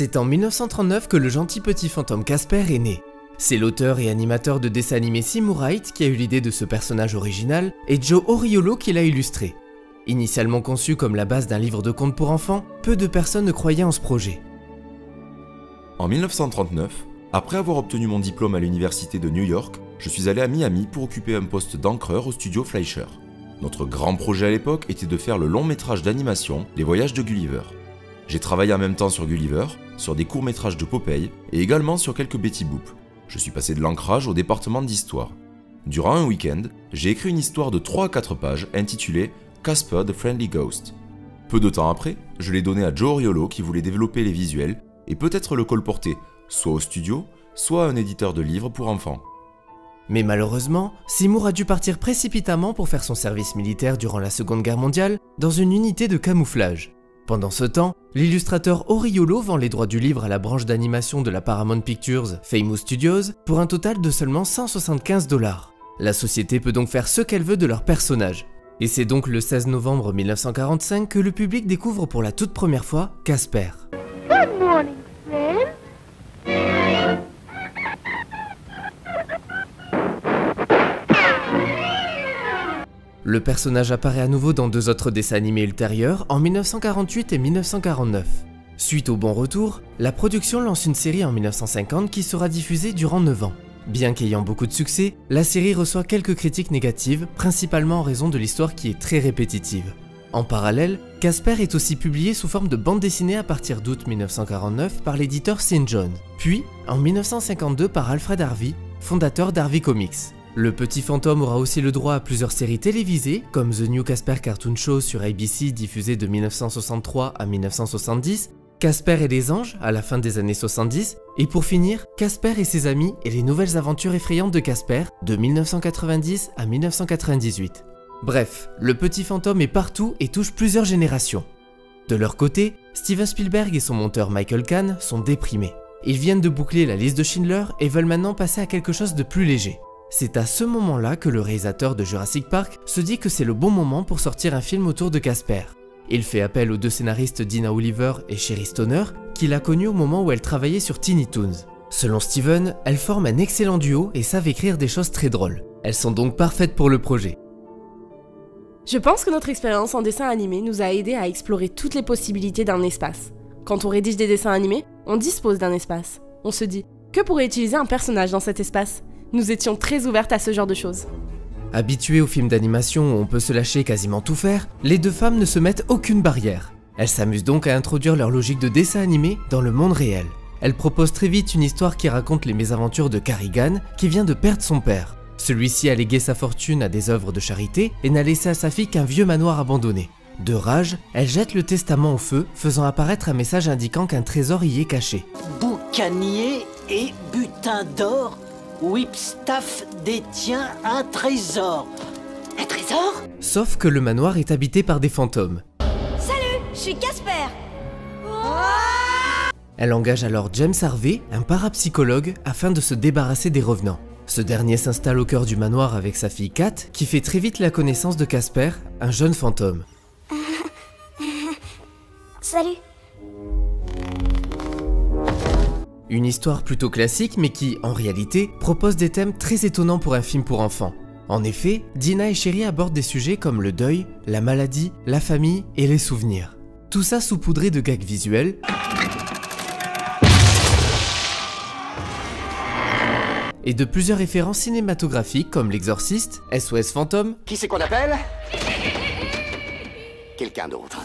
C'est en 1939 que le gentil petit fantôme Casper est né. C'est l'auteur et animateur de dessins animés Seymour Wright qui a eu l'idée de ce personnage original et Joe Oriolo qui l'a illustré. Initialement conçu comme la base d'un livre de contes pour enfants, peu de personnes ne croyaient en ce projet. En 1939, après avoir obtenu mon diplôme à l'université de New York, je suis allé à Miami pour occuper un poste d'encreur au studio Fleischer. Notre grand projet à l'époque était de faire le long métrage d'animation Les Voyages de Gulliver. J'ai travaillé en même temps sur Gulliver, sur des courts métrages de Popeye et également sur quelques Betty Boop. Je suis passé de l'ancrage au département d'histoire. Durant un week-end, j'ai écrit une histoire de 3 à 4 pages intitulée Casper the Friendly Ghost. Peu de temps après, je l'ai donnée à Joe Oriolo qui voulait développer les visuels et peut-être le colporter, soit au studio, soit à un éditeur de livres pour enfants. Mais malheureusement, Seymour a dû partir précipitamment pour faire son service militaire durant la Seconde Guerre mondiale dans une unité de camouflage. Pendant ce temps, l'illustrateur Oriolo vend les droits du livre à la branche d'animation de la Paramount Pictures, Famous Studios, pour un total de seulement 175 $. La société peut donc faire ce qu'elle veut de leur personnage. Et c'est donc le 16 novembre 1945 que le public découvre pour la toute première fois Casper. Good morning, friend. Le personnage apparaît à nouveau dans 2 autres dessins animés ultérieurs en 1948 et 1949. Suite au bon retour, la production lance une série en 1950 qui sera diffusée durant 9 ans. Bien qu'ayant beaucoup de succès, la série reçoit quelques critiques négatives, principalement en raison de l'histoire qui est très répétitive. En parallèle, Casper est aussi publié sous forme de bande dessinée à partir d'août 1949 par l'éditeur St. John, puis en 1952 par Alfred Harvey, fondateur d'Harvey Comics. Le petit fantôme aura aussi le droit à plusieurs séries télévisées, comme The New Casper Cartoon Show sur ABC diffusée de 1963 à 1970, Casper et les anges à la fin des années 70, et pour finir, Casper et ses amis et les nouvelles aventures effrayantes de Casper de 1990 à 1998. Bref, le petit fantôme est partout et touche plusieurs générations. De leur côté, Steven Spielberg et son monteur Michael Kahn sont déprimés. Ils viennent de boucler la liste de Schindler et veulent maintenant passer à quelque chose de plus léger. C'est à ce moment-là que le réalisateur de Jurassic Park se dit que c'est le bon moment pour sortir un film autour de Casper. Il fait appel aux 2 scénaristes Dina Oliver et Sherry Stoner, qu'il a connus au moment où elle travaillait sur Tiny Toons. Selon Steven, elles forment un excellent duo et savent écrire des choses très drôles. Elles sont donc parfaites pour le projet. Je pense que notre expérience en dessin animé nous a aidé à explorer toutes les possibilités d'un espace. Quand on rédige des dessins animés, on dispose d'un espace. On se dit, que pourrait utiliser un personnage dans cet espace ? Nous étions très ouvertes à ce genre de choses. Habituées aux films d'animation où on peut se lâcher quasiment tout faire, les 2 femmes ne se mettent aucune barrière. Elles s'amusent donc à introduire leur logique de dessin animé dans le monde réel. Elles proposent très vite une histoire qui raconte les mésaventures de Carrigan qui vient de perdre son père. Celui-ci a légué sa fortune à des œuvres de charité et n'a laissé à sa fille qu'un vieux manoir abandonné. De rage, elle jette le testament au feu, faisant apparaître un message indiquant qu'un trésor y est caché. Boucanier et butin d'or, Whipstaff détient un trésor. Un trésor ? Sauf que le manoir est habité par des fantômes. Salut, je suis Casper. Elle engage alors James Harvey, un parapsychologue, afin de se débarrasser des revenants. Ce dernier s'installe au cœur du manoir avec sa fille Kat, qui fait très vite la connaissance de Casper, un jeune fantôme. Salut. Une histoire plutôt classique mais qui, en réalité, propose des thèmes très étonnants pour un film pour enfants. En effet, Dina et Sherry abordent des sujets comme le deuil, la maladie, la famille et les souvenirs. Tout ça saupoudré de gags visuels et de plusieurs références cinématographiques comme L'Exorciste, SOS Fantôme. Qui c'est qu'on appelle? Quelqu'un d'autre.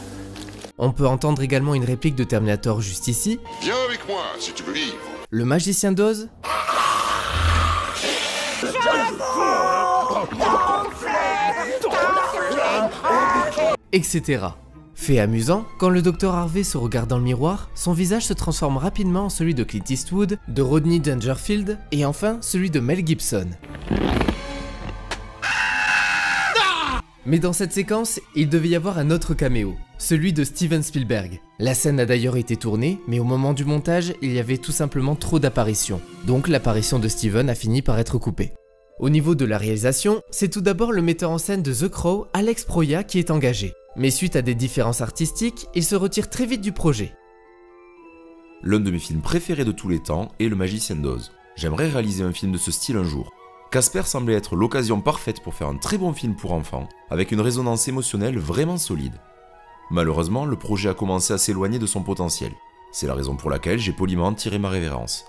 On peut entendre également une réplique de Terminator juste ici. Viens avec moi si tu veux vivre. Le magicien d'Oz. Etc. Fait amusant, quand le docteur Harvey se regarde dans le miroir, son visage se transforme rapidement en celui de Clint Eastwood, de Rodney Dangerfield et enfin celui de Mel Gibson. Mais dans cette séquence, il devait y avoir un autre caméo, celui de Steven Spielberg. La scène a d'ailleurs été tournée, mais au moment du montage, il y avait tout simplement trop d'apparitions. Donc l'apparition de Steven a fini par être coupée. Au niveau de la réalisation, c'est tout d'abord le metteur en scène de The Crow, Alex Proya, qui est engagé. Mais suite à des différences artistiques, il se retire très vite du projet. l'un de mes films préférés de tous les temps est Le Magicien d'Oz. J'aimerais réaliser un film de ce style un jour. Casper semblait être l'occasion parfaite pour faire un très bon film pour enfants, avec une résonance émotionnelle vraiment solide. Malheureusement, le projet a commencé à s'éloigner de son potentiel. C'est la raison pour laquelle j'ai poliment tiré ma révérence.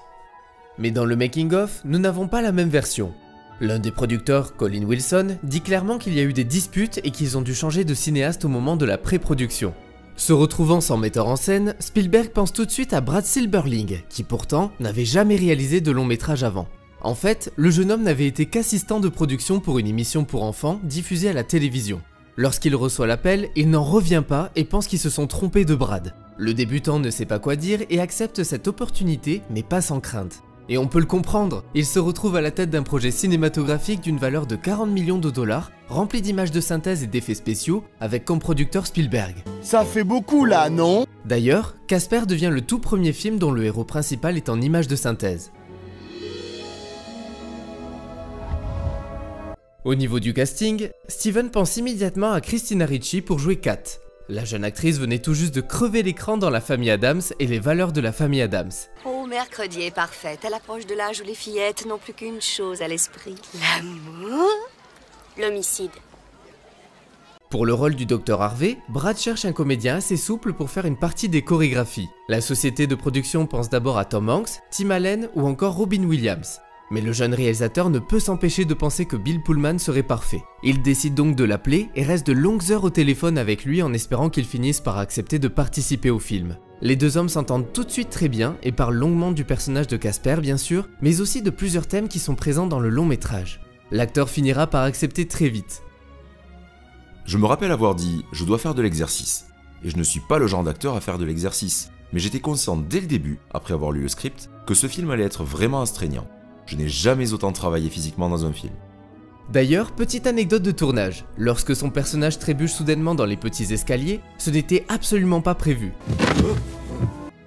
Mais dans le making-of, nous n'avons pas la même version. L'un des producteurs, Colin Wilson, dit clairement qu'il y a eu des disputes et qu'ils ont dû changer de cinéaste au moment de la pré-production. Se retrouvant sans metteur en scène, Spielberg pense tout de suite à Brad Silberling, qui pourtant n'avait jamais réalisé de long métrage avant. En fait, le jeune homme n'avait été qu'assistant de production pour une émission pour enfants diffusée à la télévision. Lorsqu'il reçoit l'appel, il n'en revient pas et pense qu'ils se sont trompés de Brad. Le débutant ne sait pas quoi dire et accepte cette opportunité, mais pas sans crainte. Et on peut le comprendre, il se retrouve à la tête d'un projet cinématographique d'une valeur de 40 millions de dollars, rempli d'images de synthèse et d'effets spéciaux, avec comme producteur Spielberg. Ça fait beaucoup là, non? D'ailleurs, Casper devient le tout premier film dont le héros principal est en images de synthèse. Au niveau du casting, Steven pense immédiatement à Christina Ricci pour jouer Kat. La jeune actrice venait tout juste de crever l'écran dans La Famille Addams et les valeurs de la famille Addams. Oh, mercredi est parfait. À l'approche de l'âge où les fillettes n'ont plus qu'une chose à l'esprit. L'amour. L'homicide. Pour le rôle du Dr Harvey, Brad cherche un comédien assez souple pour faire une partie des chorégraphies. La société de production pense d'abord à Tom Hanks, Tim Allen ou encore Robin Williams. Mais le jeune réalisateur ne peut s'empêcher de penser que Bill Pullman serait parfait. Il décide donc de l'appeler et reste de longues heures au téléphone avec lui en espérant qu'il finisse par accepter de participer au film. Les deux hommes s'entendent tout de suite très bien et parlent longuement du personnage de Casper bien sûr, mais aussi de plusieurs thèmes qui sont présents dans le long métrage. L'acteur finira par accepter très vite. Je me rappelle avoir dit « je dois faire de l'exercice ». Et je ne suis pas le genre d'acteur à faire de l'exercice, mais j'étais conscient dès le début, après avoir lu le script, que ce film allait être vraiment astreignant. Je n'ai jamais autant travaillé physiquement dans un film. D'ailleurs, petite anecdote de tournage, lorsque son personnage trébuche soudainement dans les petits escaliers, ce n'était absolument pas prévu.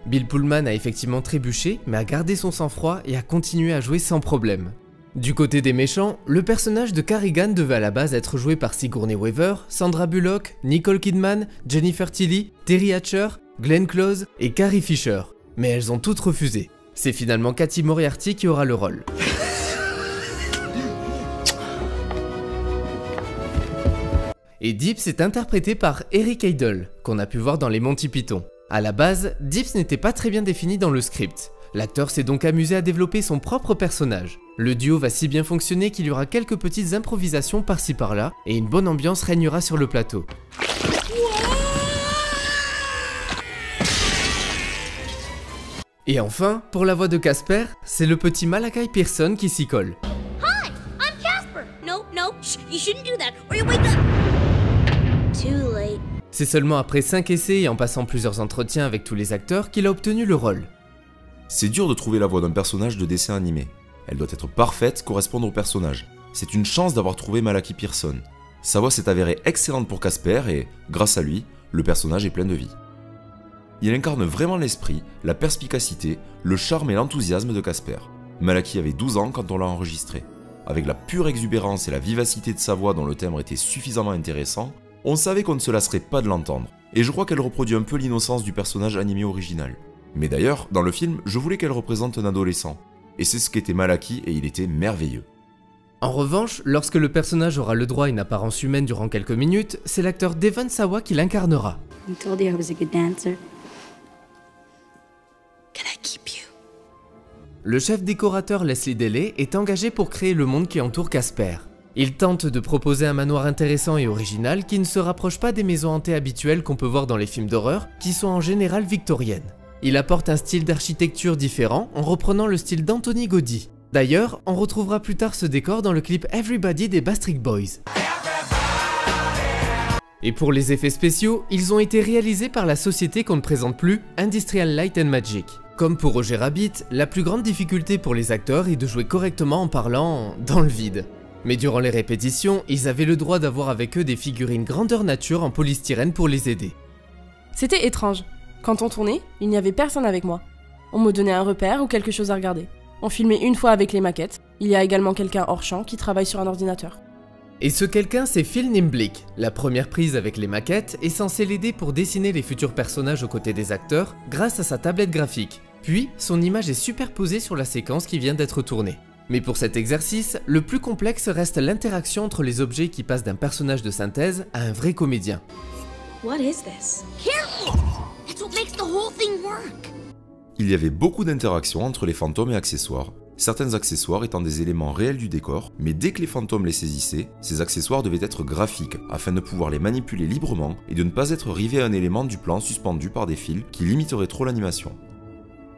Bill Pullman a effectivement trébuché, mais a gardé son sang-froid et a continué à jouer sans problème. Du côté des méchants, le personnage de Carrigan devait à la base être joué par Sigourney Weaver, Sandra Bullock, Nicole Kidman, Jennifer Tilly, Terry Hatcher, Glenn Close et Carrie Fisher. Mais elles ont toutes refusé. C'est finalement Cathy Moriarty qui aura le rôle. Et Dips est interprété par Eric Idle, qu'on a pu voir dans les Monty Python. À la base, Dips n'était pas très bien défini dans le script. L'acteur s'est donc amusé à développer son propre personnage. Le duo va si bien fonctionner qu'il y aura quelques petites improvisations par-ci par-là, et une bonne ambiance régnera sur le plateau. Et enfin, pour la voix de Casper, c'est le petit Malachi Pearson qui s'y colle. Hi, I'm Casper. No, shh, you shouldn't do that, or you wake up. Too late. C'est seulement après 5 essais et en passant plusieurs entretiens avec tous les acteurs qu'il a obtenu le rôle. C'est dur de trouver la voix d'un personnage de dessin animé. Elle doit être parfaite, correspondre au personnage. C'est une chance d'avoir trouvé Malachi Pearson. Sa voix s'est avérée excellente pour Casper et, grâce à lui, le personnage est plein de vie. Il incarne vraiment l'esprit, la perspicacité, le charme et l'enthousiasme de Casper. Malachi avait 12 ans quand on l'a enregistré. Avec la pure exubérance et la vivacité de sa voix dont le timbre était suffisamment intéressant, on savait qu'on ne se lasserait pas de l'entendre, et je crois qu'elle reproduit un peu l'innocence du personnage animé original. Mais d'ailleurs, dans le film, je voulais qu'elle représente un adolescent, et c'est ce qu'était Malachi et il était merveilleux. En revanche, lorsque le personnage aura le droit à une apparence humaine durant quelques minutes, c'est l'acteur Devon Sawa qui l'incarnera. I told you I was a good dancer. Can I keep you? Le chef décorateur Leslie Delay est engagé pour créer le monde qui entoure Casper. Il tente de proposer un manoir intéressant et original qui ne se rapproche pas des maisons hantées habituelles qu'on peut voir dans les films d'horreur, qui sont en général victoriennes. Il apporte un style d'architecture différent en reprenant le style d'Anthony Gaudi. D'ailleurs, on retrouvera plus tard ce décor dans le clip Everybody des Backstreet Boys. Et pour les effets spéciaux, ils ont été réalisés par la société qu'on ne présente plus, Industrial Light and Magic. Comme pour Roger Rabbit, la plus grande difficulté pour les acteurs est de jouer correctement en parlant dans le vide. Mais durant les répétitions, ils avaient le droit d'avoir avec eux des figurines grandeur nature en polystyrène pour les aider. C'était étrange. Quand on tournait, il n'y avait personne avec moi. On me donnait un repère ou quelque chose à regarder. On filmait une fois avec les maquettes. Il y a également quelqu'un hors champ qui travaille sur un ordinateur. Et ce quelqu'un, c'est Phil Nimblick. La première prise avec les maquettes est censée l'aider pour dessiner les futurs personnages aux côtés des acteurs grâce à sa tablette graphique. Puis, son image est superposée sur la séquence qui vient d'être tournée. Mais pour cet exercice, le plus complexe reste l'interaction entre les objets qui passent d'un personnage de synthèse à un vrai comédien. What is this? Careful! That's what makes the whole thing work. Il y avait beaucoup d'interactions entre les fantômes et accessoires, certains accessoires étant des éléments réels du décor, mais dès que les fantômes les saisissaient, ces accessoires devaient être graphiques, afin de pouvoir les manipuler librement et de ne pas être rivés à un élément du plan suspendu par des fils qui limiteraient trop l'animation.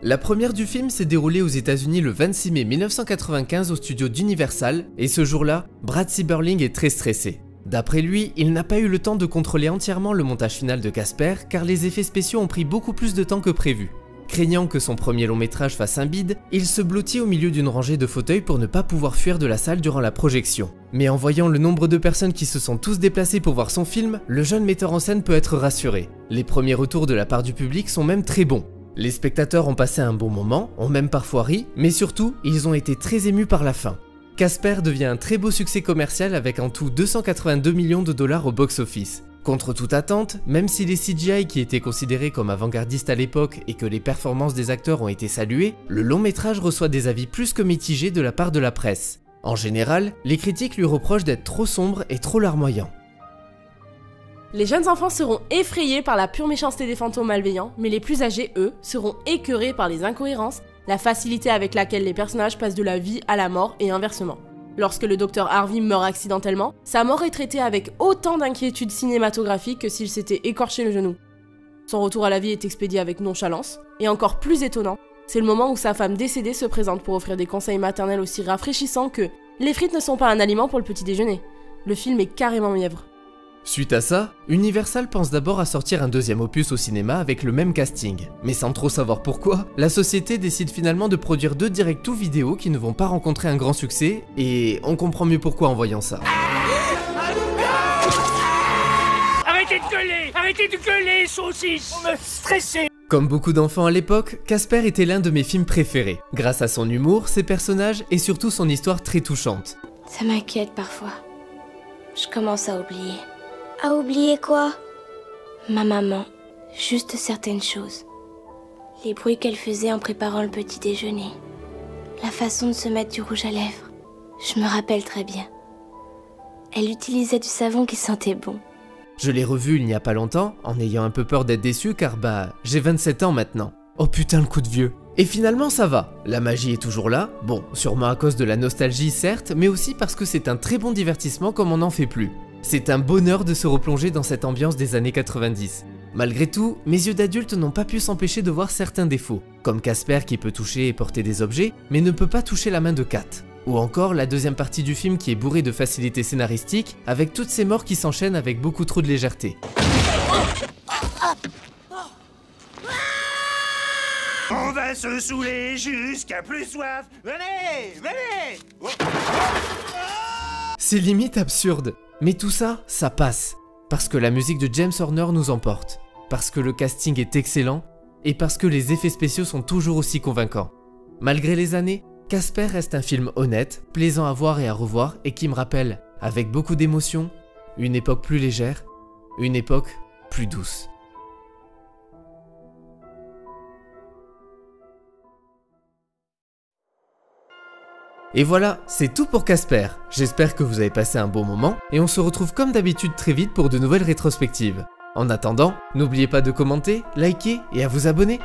La première du film s'est déroulée aux États-Unis le 26 mai 1995 au studio d'Universal, et ce jour-là, Brad Seiberling est très stressé. D'après lui, il n'a pas eu le temps de contrôler entièrement le montage final de Casper car les effets spéciaux ont pris beaucoup plus de temps que prévu. Craignant que son premier long métrage fasse un bide, il se blottit au milieu d'une rangée de fauteuils pour ne pas pouvoir fuir de la salle durant la projection. Mais en voyant le nombre de personnes qui se sont tous déplacées pour voir son film, le jeune metteur en scène peut être rassuré. Les premiers retours de la part du public sont même très bons. Les spectateurs ont passé un bon moment, ont même parfois ri, mais surtout, ils ont été très émus par la fin. Casper devient un très beau succès commercial avec en tout 282 millions de dollars au box-office. Contre toute attente, même si les CGI qui étaient considérés comme avant-gardistes à l'époque et que les performances des acteurs ont été saluées, le long métrage reçoit des avis plus que mitigés de la part de la presse. En général, les critiques lui reprochent d'être trop sombre et trop larmoyant. Les jeunes enfants seront effrayés par la pure méchanceté des fantômes malveillants, mais les plus âgés, eux, seront écœurés par les incohérences, la facilité avec laquelle les personnages passent de la vie à la mort et inversement. Lorsque le docteur Harvey meurt accidentellement, sa mort est traitée avec autant d'inquiétude cinématographique que s'il s'était écorché le genou. Son retour à la vie est expédié avec nonchalance, et encore plus étonnant, c'est le moment où sa femme décédée se présente pour offrir des conseils maternels aussi rafraîchissants que « les frites ne sont pas un aliment pour le petit déjeuner ». Le film est carrément mièvre. Suite à ça, Universal pense d'abord à sortir un deuxième opus au cinéma avec le même casting. Mais sans trop savoir pourquoi, la société décide finalement de produire 2 direct-to vidéo qui ne vont pas rencontrer un grand succès, et on comprend mieux pourquoi en voyant ça. Arrêtez de gueuler! Arrêtez de gueuler, saucisse! Vous me stressez! Comme beaucoup d'enfants à l'époque, Casper était l'un de mes films préférés, grâce à son humour, ses personnages et surtout son histoire très touchante. Ça m'inquiète parfois. Je commence à oublier. À oublier quoi? Ma maman, juste certaines choses. Les bruits qu'elle faisait en préparant le petit déjeuner. La façon de se mettre du rouge à lèvres. Je me rappelle très bien. Elle utilisait du savon qui sentait bon. Je l'ai revu il n'y a pas longtemps, en ayant un peu peur d'être déçu car j'ai 27 ans maintenant. Oh putain le coup de vieux. Et finalement ça va, la magie est toujours là, bon, sûrement à cause de la nostalgie certes, mais aussi parce que c'est un très bon divertissement comme on n'en fait plus. C'est un bonheur de se replonger dans cette ambiance des années 90. Malgré tout, mes yeux d'adulte n'ont pas pu s'empêcher de voir certains défauts, comme Casper qui peut toucher et porter des objets, mais ne peut pas toucher la main de Kat. Ou encore la deuxième partie du film qui est bourrée de facilité scénaristique, avec toutes ces morts qui s'enchaînent avec beaucoup trop de légèreté. On va se saouler jusqu'à plus soif. Venez, venez! C'est limite absurde. Mais tout ça, ça passe. Parce que la musique de James Horner nous emporte. Parce que le casting est excellent. Et parce que les effets spéciaux sont toujours aussi convaincants. Malgré les années, Casper reste un film honnête, plaisant à voir et à revoir et qui me rappelle, avec beaucoup d'émotion, une époque plus légère, une époque plus douce. Et voilà, c'est tout pour Casper. J'espère que vous avez passé un bon moment et on se retrouve comme d'habitude très vite pour de nouvelles rétrospectives. En attendant, n'oubliez pas de commenter, liker et à vous abonner.